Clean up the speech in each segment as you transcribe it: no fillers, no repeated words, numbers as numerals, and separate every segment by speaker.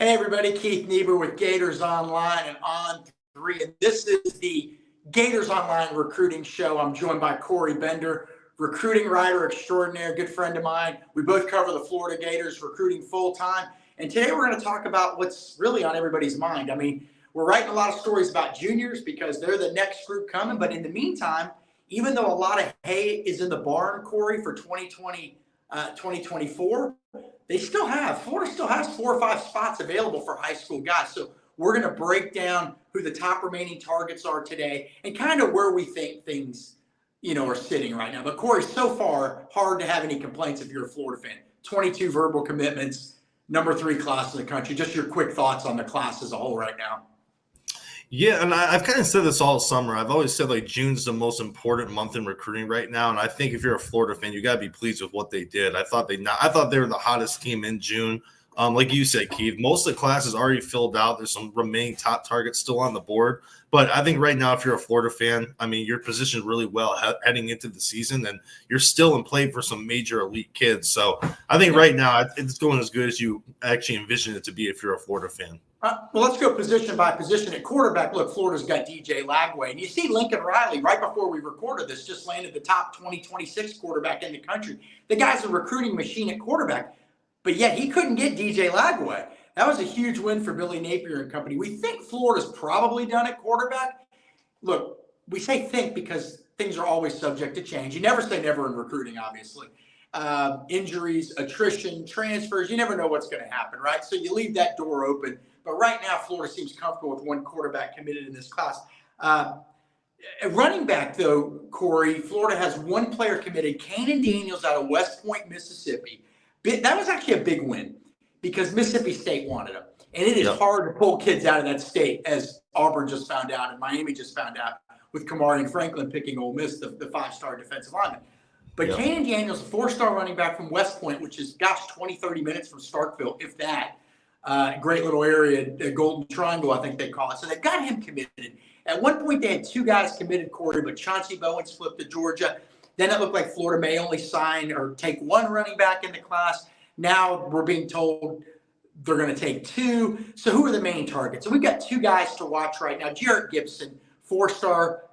Speaker 1: Hey everybody, Keith Niebuhr with Gators Online and On3, and this is the Gators Online Recruiting Show. I'm joined by Corey Bender, recruiting writer extraordinaire, good friend of mine. We both cover the Florida Gators recruiting full-time, and today we're going to talk about what's really on everybody's mind. I mean, we're writing a lot of stories about juniors because they're the next group coming, but in the meantime, even though a lot of hay is in the barn, Corey, for 2024, Florida still has 4 or 5 spots available for high school guys. So we're going to break down who the top remaining targets are today and kind of where we think things, are sitting right now. But Corey, so far, hard to have any complaints if you're a Florida fan. 22 verbal commitments, number 3 class in the country. Just your quick thoughts on the class as a whole right now.
Speaker 2: Yeah, and I've kind of said this all summer. I've always said June's the most important month in recruiting right now, and I think if you're a Florida fan, you got to be pleased with what they did. I thought they were the hottest team in June. Like you said, Keith, most of the class is already filled out. There's some remaining top targets still on the board, but I think right now, if you're a Florida fan, I mean, you're positioned really well heading into the season, and you're still in play for some major elite kids. So I think right now it's going as good as you actually envision it to be if you're a Florida fan.
Speaker 1: Well, let's go position by position. At quarterback, look, Florida's got DJ Lagway. And you see Lincoln Riley, right before we recorded this, just landed the top 2026 quarterback in the country. The guy's a recruiting machine at quarterback, but yet he couldn't get DJ Lagway. That was a huge win for Billy Napier and company. We think Florida's probably done at quarterback. Look, we say think because things are always subject to change. You never say never in recruiting, obviously. Injuries, attrition, transfers, you never know what's going to happen, right? So you leave that door open. But right now, Florida seems comfortable with 1 quarterback committed in this class. Running back, though, Corey, Florida has 1 player committed, Kanan Daniels out of West Point, Mississippi. That was actually a big win because Mississippi State wanted him. And it is hard to pull kids out of that state, as Auburn just found out and Miami just found out with Kamari and Franklin picking Ole Miss, the 5-star defensive lineman. But Kanan Daniels, a 4-star running back from West Point, which is, 20, 30 minutes from Starkville, if that. Great little area, the Golden Triangle, I think they call it. So they've got him committed. At one point, they had 2 guys committed, Corey, but Chauncey Bowens flipped to Georgia. Then it looked like Florida may only sign or take 1 running back in the class. Now we're being told they're going to take 2. So who are the main targets? So we've got 2 guys to watch right now. Jarrett Gibson, 4-star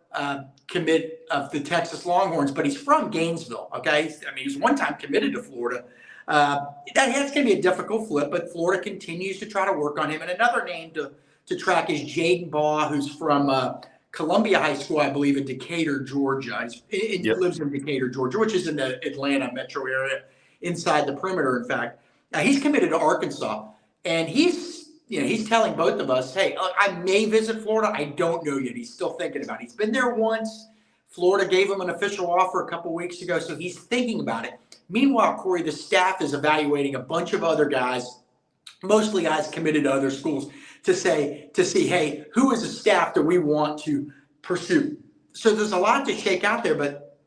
Speaker 1: commit of the Texas Longhorns, but he's from Gainesville, okay? I mean, he's one time committed to Florida. That's going to be a difficult flip, but Florida continues to try to work on him. And another name to track is Jaden Baugh, who's from Columbia High School, I believe, in Decatur, Georgia. He lives in Decatur, Georgia, which is in the Atlanta metro area, inside the perimeter, in fact. He's committed to Arkansas, and he's telling both of us, hey, I may visit Florida. I don't know yet. He's still thinking about it. He's been there once. Florida gave him an official offer a couple weeks ago, so he's thinking about it. Meanwhile, Corey, the staff is evaluating a bunch of other guys, mostly guys committed to other schools, to see, hey, who is a staff that we want to pursue? So there's a lot to shake out there, but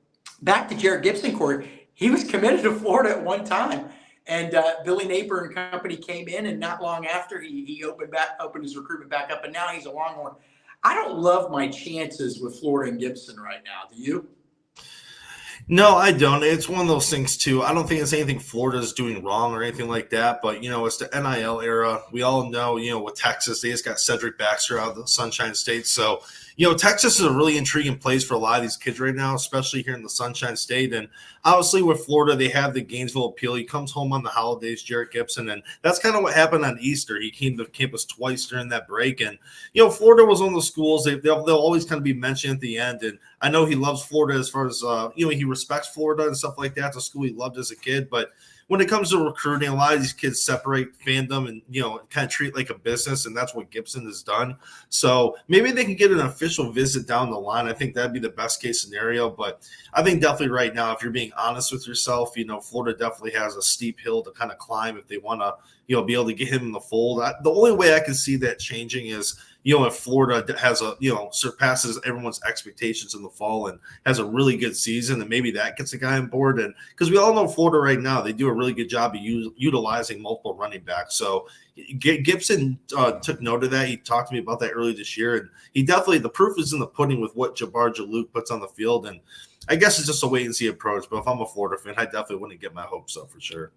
Speaker 1: back to Jarrett Gibson, Corey, he was committed to Florida at one time. And Billy Napier and company came in, and not long after, he opened his recruitment back up, and now he's a Longhorn. I don't love my chances with Florida and Gibson right now. Do you?
Speaker 2: No, I don't. It's one of those things, too. I don't think it's anything Florida's doing wrong or anything like that. But, it's the NIL era. We all know, with Texas, they just got Cedric Baxter out of the Sunshine State. So, Texas is a really intriguing place for a lot of these kids right now, especially here in the Sunshine State. And obviously with Florida, they have the Gainesville appeal. He comes home on the holidays, Jarrett Gibson. And that's kind of what happened on Easter. He came to campus twice during that break. And, Florida was one of the schools. They'll always kind of be mentioned at the end. And I know he loves Florida as far as, he respects Florida and stuff like that. It's a school he loved as a kid. But when it comes to recruiting, a lot of these kids separate fandom and, kind of treat like a business, and that's what Gibson has done. So maybe they can get an official visit down the line. I think that'd be the best case scenario. But I think definitely right now, if you're being honest with yourself, Florida definitely has a steep hill to kind of climb if they want to, be able to get him in the fold. The only way I can see that changing is, if Florida has surpasses everyone's expectations in the fall and has a really good season, and maybe that gets a guy on board. And because we all know Florida right now, they do a really good job of utilizing multiple running backs. So Gibson took note of that. He talked to me about that early this year, and he definitely, the proof is in the pudding with what Jabbar Jalouk puts on the field. And I guess it's just a wait and see approach. But if I'm a Florida fan, I definitely wouldn't get my hopes up for sure.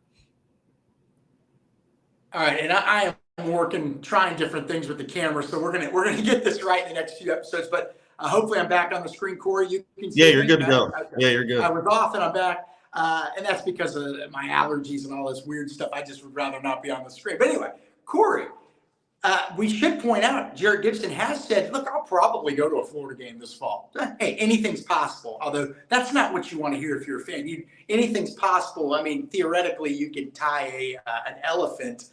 Speaker 1: All right, and I am working, trying different things with the camera, so we're gonna get this right in the next few episodes. But hopefully, I'm back on the screen. Corey, you can see
Speaker 2: Yeah, you're
Speaker 1: me?
Speaker 2: good to go. Yeah, you're good.
Speaker 1: I was off and I'm back, and that's because of my allergies and all this weird stuff. I just would rather not be on the screen. But anyway, Corey, we should point out Jared Gibson has said, "Look, I'll probably go to a Florida game this fall." Hey, anything's possible. Although that's not what you want to hear if you're a fan. Anything's possible. I mean, theoretically, you can tie an elephant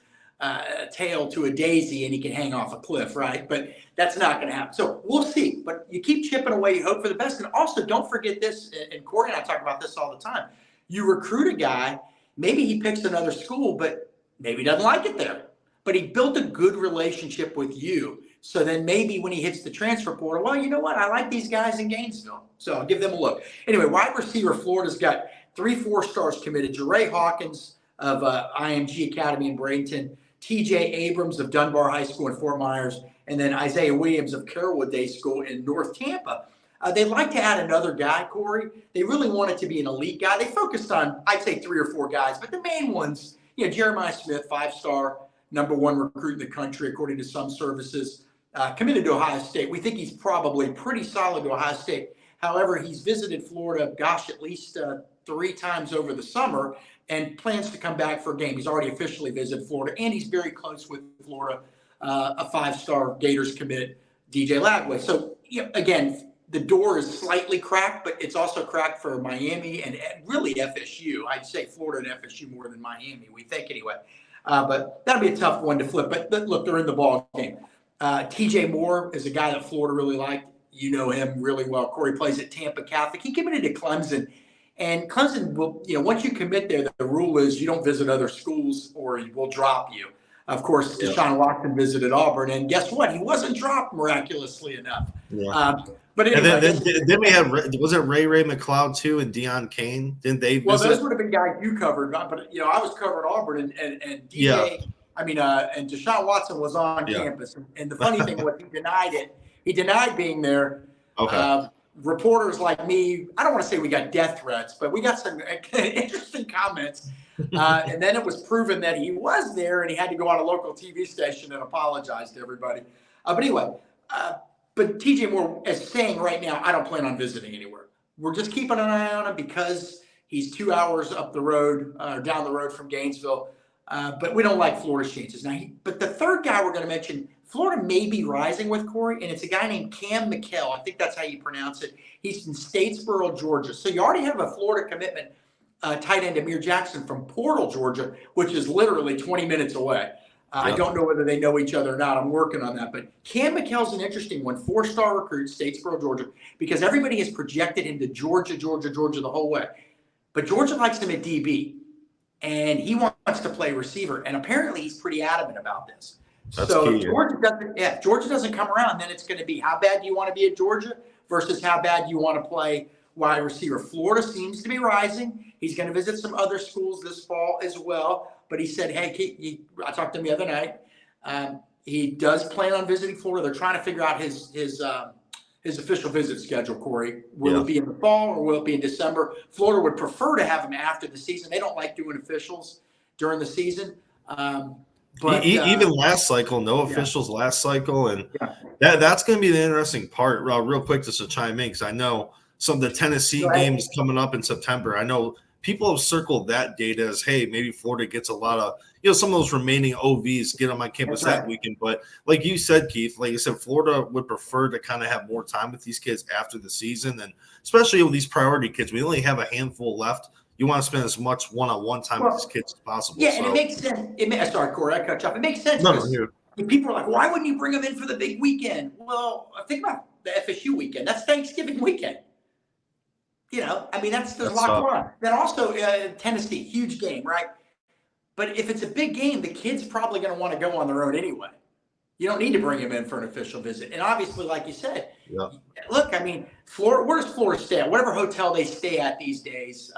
Speaker 1: tail to a daisy and he can hang off a cliff, right? But that's not going to happen. So we'll see. But you keep chipping away. You hope for the best. And also, don't forget this. And Corey and I talk about this all the time. You recruit a guy. Maybe he picks another school, but maybe he doesn't like it there. But he built a good relationship with you. So then maybe when he hits the transfer portal, well, you know what? I like these guys in Gainesville. So I'll give them a look. Anyway, wide receiver, Florida's got 3 4-stars committed. Jeray Hawkins of IMG Academy in Bradenton, TJ Abrams of Dunbar High School in Fort Myers, and then Isaiah Williams of Carrollwood Day School in North Tampa. They'd like to add another guy, Corey. They really want it to be an elite guy. They focused on, I'd say, 3 or 4 guys. But the main ones, Jeremiah Smith, 5-star, #1 recruit in the country, according to some services, committed to Ohio State. We think he's probably pretty solid to Ohio State. However, he's visited Florida, at least 3 times over the summer and plans to come back for a game. He's already officially visited Florida, and he's very close with Florida, a 5-star Gators commit, DJ Lagway. So, again, the door is slightly cracked, but it's also cracked for Miami and really FSU. I'd say Florida and FSU more than Miami, we think anyway. But that'll be a tough one to flip. But look, they're in the ball game. TJ Moore is a guy that Florida really liked. You know him really well. Corey plays at Tampa Catholic. He committed to Clemson. And Clemson will, once you commit there, the rule is you don't visit other schools or we'll drop you. Of course, Deshaun Watson visited Auburn. And guess what? He wasn't dropped miraculously enough.
Speaker 2: Yeah.
Speaker 1: But anyway,
Speaker 2: then we have, was it Ray McLeod too and Deion Kane? Didn't they visit?
Speaker 1: Well, those would have been guys you covered, but I was covering Auburn and DJ. Yeah. And Deshaun Watson was on campus. And the funny thing was he denied it. He denied being there.
Speaker 2: Okay.
Speaker 1: Reporters like me, I don't want to say we got death threats, but we got some interesting comments. And then it was proven that he was there and he had to go on a local TV station and apologize to everybody. But anyway, but TJ Moore is saying right now, I don't plan on visiting anywhere. We're just keeping an eye on him because he's 2 hours up the road, down the road from Gainesville. But we don't like Florida's chances. But the third guy we're going to mention, Florida may be rising with, Corey, and it's a guy named Cam McKell. I think that's how you pronounce it. He's in Statesboro, Georgia. So you already have a Florida commitment, tight end Amir Jackson from Portal, Georgia, which is literally 20 minutes away. I don't know whether they know each other or not. I'm working on that. But Cam McKell's an interesting one, 4-star recruit, Statesboro, Georgia, because everybody has projected him to Georgia the whole way. But Georgia likes him at DB, and he wants to play receiver. And apparently he's pretty adamant about this.
Speaker 2: That's
Speaker 1: so
Speaker 2: key,
Speaker 1: if Georgia doesn't come around, then it's going to be how bad do you want to be at Georgia versus how bad you want to play wide receiver. Florida seems to be rising. He's going to visit some other schools this fall as well. But he said, hey, I talked to him the other night. He does plan on visiting Florida. They're trying to figure out his official visit schedule, Corey. Will it be in the fall or will it be in December? Florida would prefer to have him after the season. They don't like doing officials during the season.
Speaker 2: But even last cycle, no officials last cycle. And that's going to be the interesting part. Real quick, just to chime in, because I know some of the Tennessee games coming up in September. I know people have circled that date as, hey, maybe Florida gets a lot of, some of those remaining OVs get on my campus that weekend. But like you said, Keith, like I said, Florida would prefer to kind of have more time with these kids after the season. And especially with these priority kids, we only have a handful left. You want to spend as much one-on-one time with these kids as possible. Yeah,
Speaker 1: and it makes sense. Sorry, Corey, I cut you off. It makes sense. People are like, why wouldn't you bring them in for the big weekend? Well, think about the FSU weekend. That's Thanksgiving weekend. There's a lot going on. Then also Tennessee, huge game, right? But if it's a big game, the kid's probably going to want to go on their own anyway. You don't need to bring him in for an official visit. And obviously, like you said, look, Florida, where does Florida stay at? Whatever hotel they stay at these days,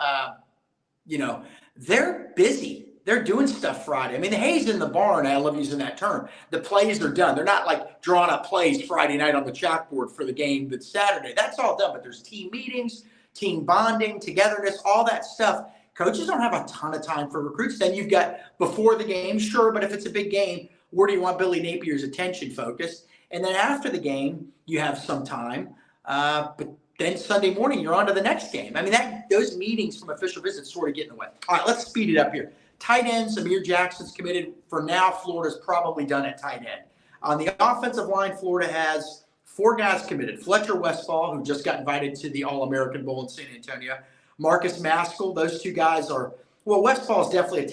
Speaker 1: they're busy. They're doing stuff Friday. The hay's in the barn. I love using that term. The plays are done. They're not like drawing up plays Friday night on the chalkboard for the game that's Saturday. That's all done. But there's team meetings, team bonding, togetherness, all that stuff. Coaches don't have a ton of time for recruits. Then you've got before the game, sure, but if it's a big game, Where do you want Billy Napier's attention focused? And then after the game, you have some time. But then Sunday morning, you're on to the next game. I mean, those meetings from official visits sort of get in the way. All right, let's speed it up here. Tight end, Amir Jackson's committed. For now, Florida's probably done at tight end. On the offensive line, Florida has 4 guys committed. Fletcher Westfall, who just got invited to the All-American Bowl in San Antonio. Marcus Maskell, those 2 guys are – well, Westfall is definitely a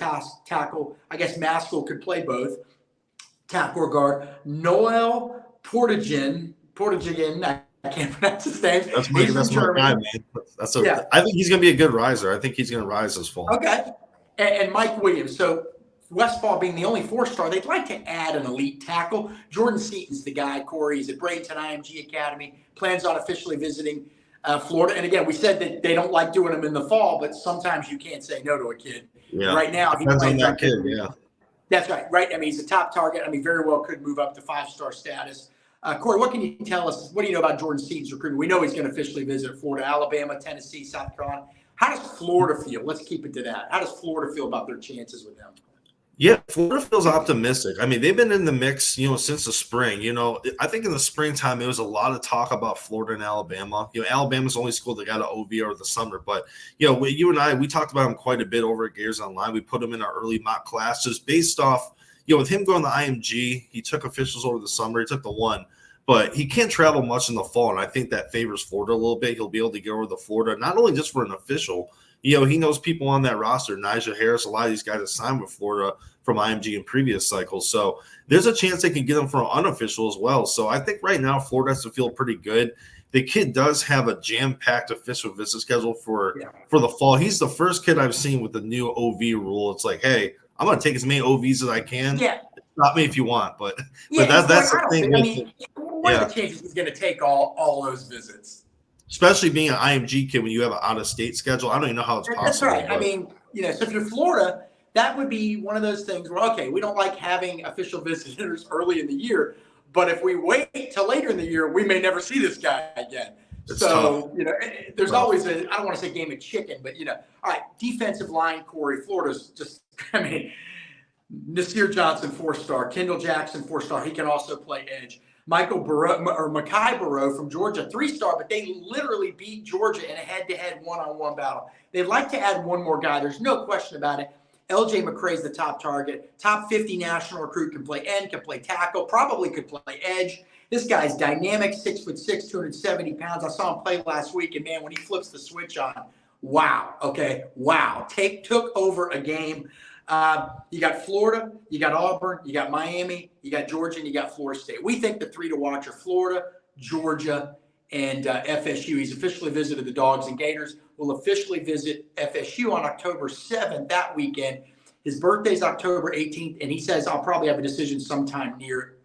Speaker 1: tackle. I guess Maskell could play both, tackle or guard. Noel Portagen, I can't pronounce his name.
Speaker 2: That's my guy, man. I think he's going to be a good riser. I think he's going to rise this fall.
Speaker 1: Okay. And Mike Williams. So Westfall being the only 4-star, they'd like to add an elite tackle. Jordan Seaton's the guy, Corey. He's at Bradenton IMG Academy. Plans on officially visiting Florida. And again, we said that they don't like doing them in the fall, but sometimes you can't say no to a kid.
Speaker 2: Yeah.
Speaker 1: Right now,
Speaker 2: he plans on that kid. Yeah.
Speaker 1: That's right. Right. I mean, he's a top target. I mean, very well could move up to 5-star status. Corey, what can you tell us? What do you know about Jordan Seaton's recruitment? We know he's going to officially visit Florida, Alabama, Tennessee, South Carolina. How does Florida feel? Let's keep it to that. How does Florida feel about their chances with him?
Speaker 2: Yeah, Florida feels optimistic. I mean, they've been in the mix, since the spring. I think in the springtime, there was a lot of talk about Florida and Alabama. Alabama's the only school that got an OV over the summer. But, you and I, we talked about him quite a bit over at Gators Online. We put him in our early mock class just based off, with him going to IMG, he took officials over the summer. He took the 1. But he can't travel much in the fall, and I think that favors Florida a little bit. He'll be able to go over to Florida, not only just for an official. He knows people on that roster, Niebuhr, Harris, a lot of these guys that signed with Florida from IMG in previous cycles. So there's a chance they can get him for an unofficial as well. So I think right now Florida has to feel pretty good. The kid does have a jam-packed official visit schedule for the fall. He's the first kid I've seen with the new OV rule. It's like, hey, I'm going to take as many OVs as I can.
Speaker 1: Yeah.
Speaker 2: Stop me if you want, but that's the thing.
Speaker 1: What are the chances he's going to take all those visits?
Speaker 2: Especially being an IMG kid when you have an out-of-state schedule. I don't even know how it's possible.
Speaker 1: That's right. I mean, so if you're Florida, that would be one of those things where, okay, we don't like having official visitors early in the year, but if we wait till later in the year, we may never see this guy again. It's tough. There's always I don't want to say game of chicken, but, all right, defensive line, Corey, Florida's just, Nasir Johnson, 4-star. Kendall Jackson, 4-star. He can also play edge. Mekhi Barrow from Georgia, 3-star, but they literally beat Georgia in a head-to-head one-on-one battle. They'd like to add one more guy. There's no question about it. LJ McCray's the top target. Top 50 national recruit, can play end, can play tackle, probably could play edge. This guy's dynamic, 6'6", 270 pounds. I saw him play last week, and man, when he flips the switch on, wow. Okay, wow. Took over a game. You got Florida, you got Auburn, you got Miami, you got Georgia, and you got Florida State. We think the 3 to watch are Florida, Georgia, and FSU. He's officially visited the Dogs and Gators. Will officially visit FSU on October 7th that weekend. His birthday's October 18th, and he says I'll probably have a decision sometime near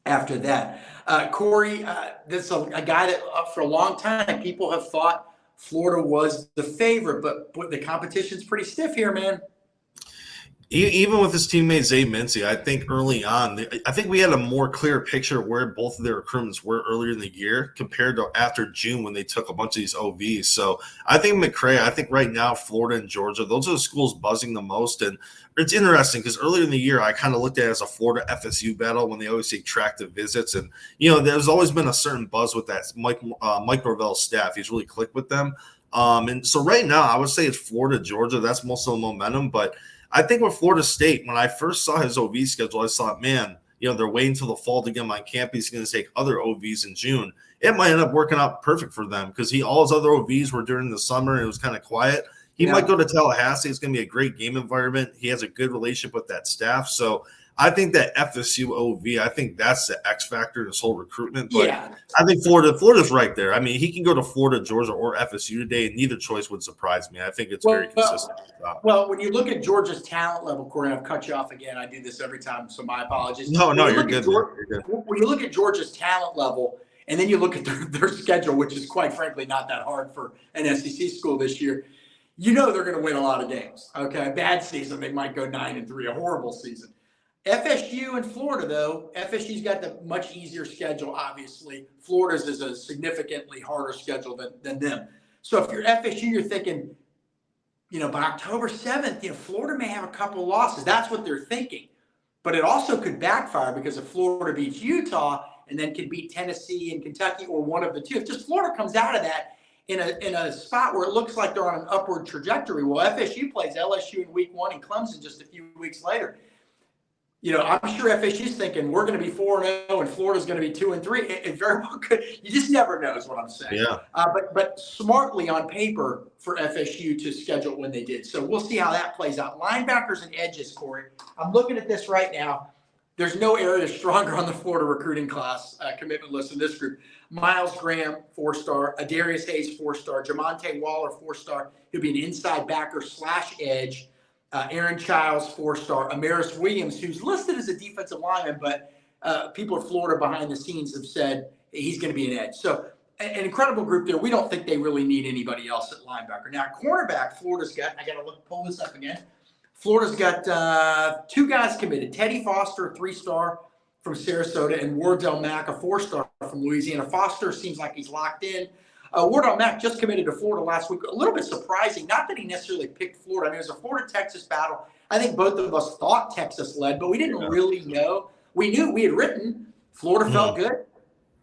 Speaker 1: after that. Corey, this is a guy that for a long time people have thought Florida was the favorite, but the competition's pretty stiff here, man.
Speaker 2: Even with his teammate Zay Mincy, I think early on, I think we had a more clear picture of where both of their recruitments were earlier in the year compared to after June when they took a bunch of these OVs. So I think right now, Florida and Georgia, those are the schools buzzing the most. And it's interesting because earlier in the year, I kind of looked at it as a Florida FSU battle when they always say track the visits. And, there's always been a certain buzz with that. Mike Norvell's staff, he's really clicked with them. And so right now, I would say it's Florida, Georgia. That's most of the momentum. But I think with Florida State, when I first saw his OV schedule, I thought, man, they're waiting until the fall to get him on campus. He's going to take other OVs in June. It might end up working out perfect for them because all his other OVs were during the summer and it was kind of quiet. He might go to Tallahassee. It's going to be a great game environment. He has a good relationship with that staff. So I think that FSU OV, I think that's the X factor in this whole recruitment. But I think Florida's right there. I mean, he can go to Florida, Georgia, or FSU today, and neither choice would surprise me. I think it's very consistent.
Speaker 1: Well, when you look at Georgia's talent level, Corey, I've cut you off again. I do this every time, so my apologies.
Speaker 2: No, you're good. You're good.
Speaker 1: When you look at Georgia's talent level, and then you look at their schedule, which is quite frankly not that hard for an SEC school this year, they're going to win a lot of games. Okay, bad season, they might go 9-3, a horrible season. FSU and Florida, though, FSU's got the much easier schedule, obviously. Florida's is a significantly harder schedule than them. So if you're FSU, you're thinking, by October 7th, Florida may have a couple losses. That's what they're thinking. but it also could backfire because if Florida beats Utah and then can beat Tennessee and Kentucky or one of the two, if just Florida comes out of that in a spot where it looks like they're on an upward trajectory, well, FSU plays LSU in week 1 and Clemson just a few weeks later. I'm sure FSU's thinking we're going to be 4-0 and Florida's going to be 2-3. It very well could. You just never know is what I'm saying.
Speaker 2: Yeah.
Speaker 1: But smartly on paper for FSU to schedule when they did. So we'll see how that plays out. Linebackers and edges, Corey. I'm looking at this right now. There's no area stronger on the Florida recruiting class commitment list in this group. Miles Graham, 4-star. Adarius Hayes, 4-star. Jamonte Waller, 4-star. He'll be an inside backer / edge. Aaron Childs, 4-star. Amaris Williams, who's listed as a defensive lineman, but people at Florida behind the scenes have said he's going to be an edge. So an incredible group there. We don't think they really need anybody else at linebacker. Now, cornerback, Florida's got, I got to pull this up again. Florida's got 2 guys committed. Teddy Foster, a 3-star from Sarasota, and Wardell Mack, a 4-star from Louisiana. Foster seems like he's locked in. Wardell Mack just committed to Florida last week. A little bit surprising. Not that he necessarily picked Florida. I mean, it was a Florida-Texas battle. I think both of us thought Texas led, but we didn't really know. We knew we had written Florida felt good.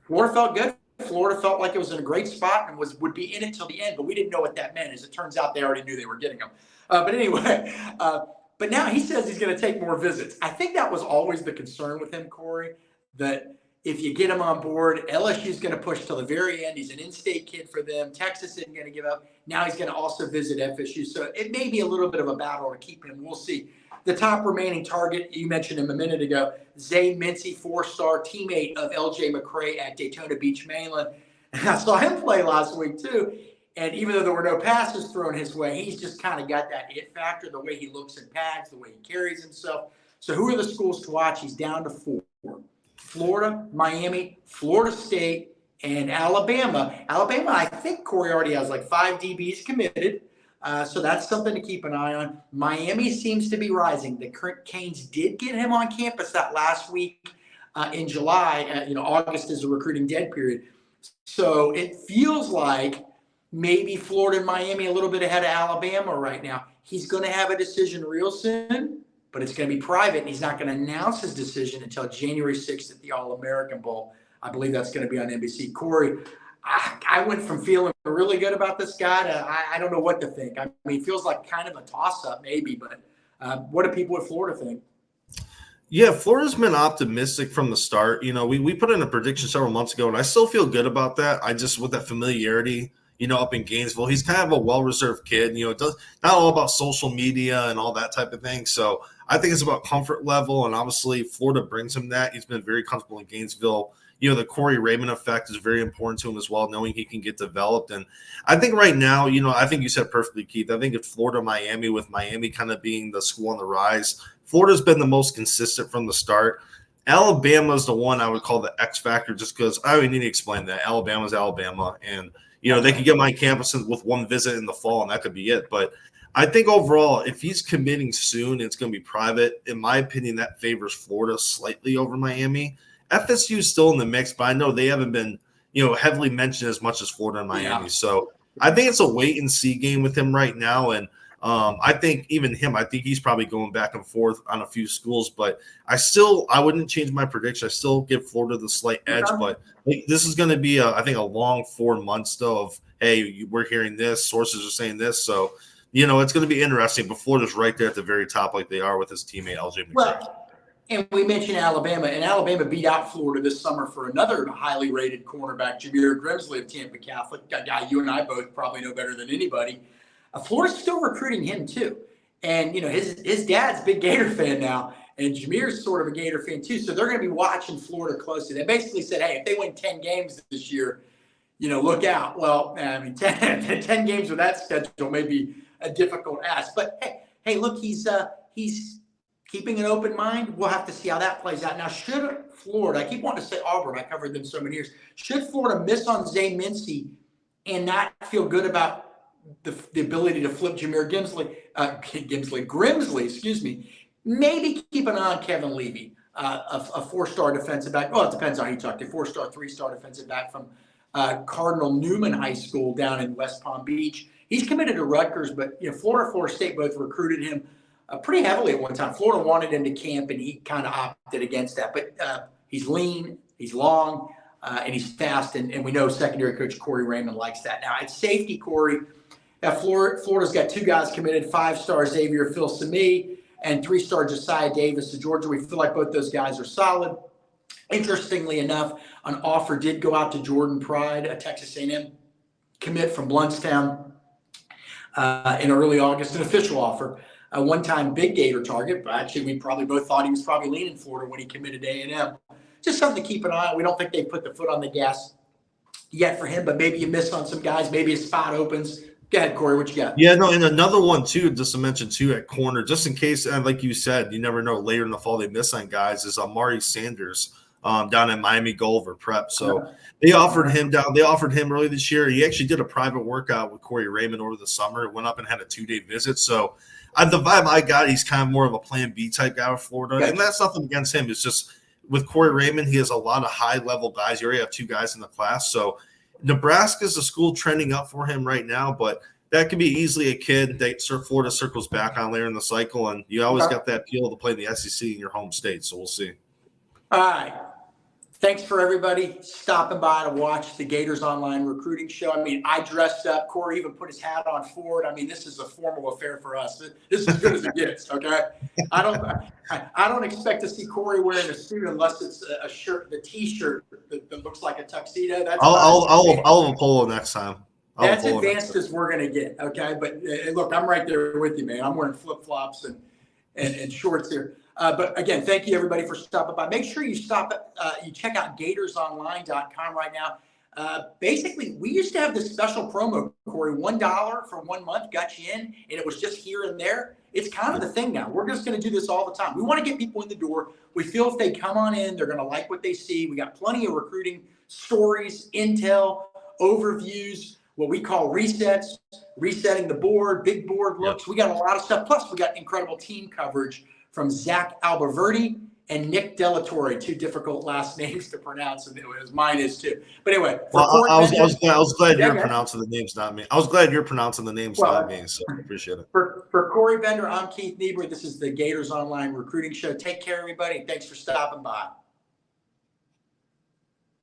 Speaker 1: Florida felt good. Florida felt like it was in a great spot and would be in it till the end, but we didn't know what that meant. As it turns out, they already knew they were getting him. But anyway, but now he says he's going to take more visits. I think that was always the concern with him, Corey, that if you get him on board, LSU's going to push till the very end. He's an in-state kid for them. Texas isn't going to give up. Now he's going to also visit FSU. So it may be a little bit of a battle to keep him. We'll see. The top remaining target, you mentioned him a minute ago, Zay Mincy, 4-star, teammate of LJ McCray at Daytona Beach, Maryland. And I saw him play last week too. And even though there were no passes thrown his way, he's just kind of got that it factor, the way he looks in pads, the way he carries himself. So who are the schools to watch? He's down to 4. Florida, Miami, Florida State, and Alabama. Alabama, I think Corey already has like 5 DBs committed. So that's something to keep an eye on. Miami seems to be rising. The Canes did get him on campus that last week in July. August is a recruiting dead period. So it feels like maybe Florida and Miami a little bit ahead of Alabama right now. He's going to have a decision real soon, but it's going to be private, and he's not going to announce his decision until January 6th at the All-American Bowl. I believe that's going to be on NBC. Corey, I went from feeling really good about this guy to I don't know what to think. I mean, it feels like kind of a toss-up maybe, but what do people at Florida think?
Speaker 2: Yeah, Florida's been optimistic from the start. We put in a prediction several months ago, and I still feel good about that. I just, with that familiarity, up in Gainesville, he's kind of a well-reserved kid. It does not all about social media and all that type of thing. So I think it's about comfort level, and obviously Florida brings him that. He's been very comfortable in Gainesville. The Corey Raymond effect is very important to him as well, knowing he can get developed. And I think right now, I think you said perfectly, Keith. I think it's Florida, Miami, with Miami kind of being the school on the rise. Florida's been the most consistent from the start. Alabama's the one I would call the X factor, just because I don't need to explain that. Alabama's Alabama, and they could get my campus with one visit in the fall, and that could be it. But I think overall, if he's committing soon, it's going to be private. In my opinion, that favors Florida slightly over Miami. FSU is still in the mix, but I know they haven't been, heavily mentioned as much as Florida and Miami. Yeah. So I think it's a wait and see game with him right now. And I think even him, I think he's probably going back and forth on a few schools, but I wouldn't change my prediction. I still give Florida the slight edge, but this is going to be I think a long 4 months though of, hey, we're hearing this, sources are saying this. So, it's going to be interesting, but Florida's right there at the very top like they are with his teammate, LJ McCray.
Speaker 1: Well, and we mentioned Alabama, and Alabama beat out Florida this summer for another highly rated cornerback, Jameer Grimsley of Tampa Catholic, a guy you and I both probably know better than anybody. Florida's still recruiting him too. And, his dad's a big Gator fan now, and Jameer's sort of a Gator fan too. So they're going to be watching Florida closely. They basically said, hey, if they win 10 games this year, look out. Well, I mean, 10 games with that schedule may be a difficult ask. But, hey, look, he's keeping an open mind. We'll have to see how that plays out. Now, should Florida, I keep wanting to say Auburn, I covered them so many years. Should Florida miss on Zay Mincy and not feel good about the ability to flip Jameer Grimsley, maybe keep an eye on Kevin Levy, a 4-star defensive back. Well, it depends on how you talk to 4-star, 3-star defensive back from Cardinal Newman High School down in West Palm Beach. He's committed to Rutgers, but Florida State both recruited him. pretty heavily at one time. Florida wanted him to camp, and he kind of opted against that. But he's lean, he's long, and he's fast, and we know secondary coach Corey Raymond likes that. Now, at safety, Corey, Florida's got 2 guys committed, 5-star Xavier Phil-Sami and 3-star Josiah Davis to Georgia. We feel like both those guys are solid. Interestingly enough, an offer did go out to Jordan Pride, a Texas A&M commit from Bluntstown in early August, an official offer. A one-time big Gator target, but actually we probably both thought he was probably leaning Florida when he committed to A&M. Just something to keep an eye on. We don't think they put the foot on the gas yet for him, but maybe you miss on some guys. Maybe a spot opens. Go ahead, Corey, what you got?
Speaker 2: Yeah, no, and another one, too, just to mention, too, at corner, just in case, and like you said, you never know, later in the fall they miss on guys, is Amari Sanders down at Miami Gulliver Prep. So they offered him early this year. He actually did a private workout with Corey Raymond over the summer, went up and had a 2-day visit. So the vibe I got, he's kind of more of a plan B type guy with Florida. And that's nothing against him. It's just with Corey Raymond, he has a lot of high-level guys. You already have 2 guys in the class. So Nebraska's a school trending up for him right now, but that could be easily a kid that Florida circles back on later in the cycle, and you always got that appeal to play in the SEC in your home state, so we'll see.
Speaker 1: All right. Thanks for everybody stopping by to watch the Gators Online Recruiting Show. I mean, I dressed up. Corey even put his hat on forward. I mean, this is a formal affair for us. This is as good as it gets, okay? I don't expect to see Corey wearing a suit unless it's a shirt, the T-shirt that looks like a tuxedo.
Speaker 2: I'll have a polo next time.
Speaker 1: That's advanced as we're going to get, okay? But look, I'm right there with you, man. I'm wearing flip-flops and shorts here. But again, thank you, everybody, for stopping by. Make sure you you check out GatorsOnline.com right now. Basically, we used to have this special promo, Corey, $1 for 1 month got you in, and it was just here and there. It's kind of the thing now. We're just going to do this all the time. We want to get people in the door. We feel if they come on in, they're going to like what they see. We got plenty of recruiting stories, intel, overviews, what we call resets, resetting the board, big board looks. We got a lot of stuff. Plus, we got incredible team coverage from Zach Alberverdi and Nick Delatorre, 2 difficult last names to pronounce, and mine is too. But anyway,
Speaker 2: I was glad you're pronouncing the names, not me. I was glad you're pronouncing the names, not me. So I appreciate it.
Speaker 1: For Corey Bender, I'm Keith Niebuhr. This is the Gators Online Recruiting Show. Take care, everybody. Thanks for stopping by.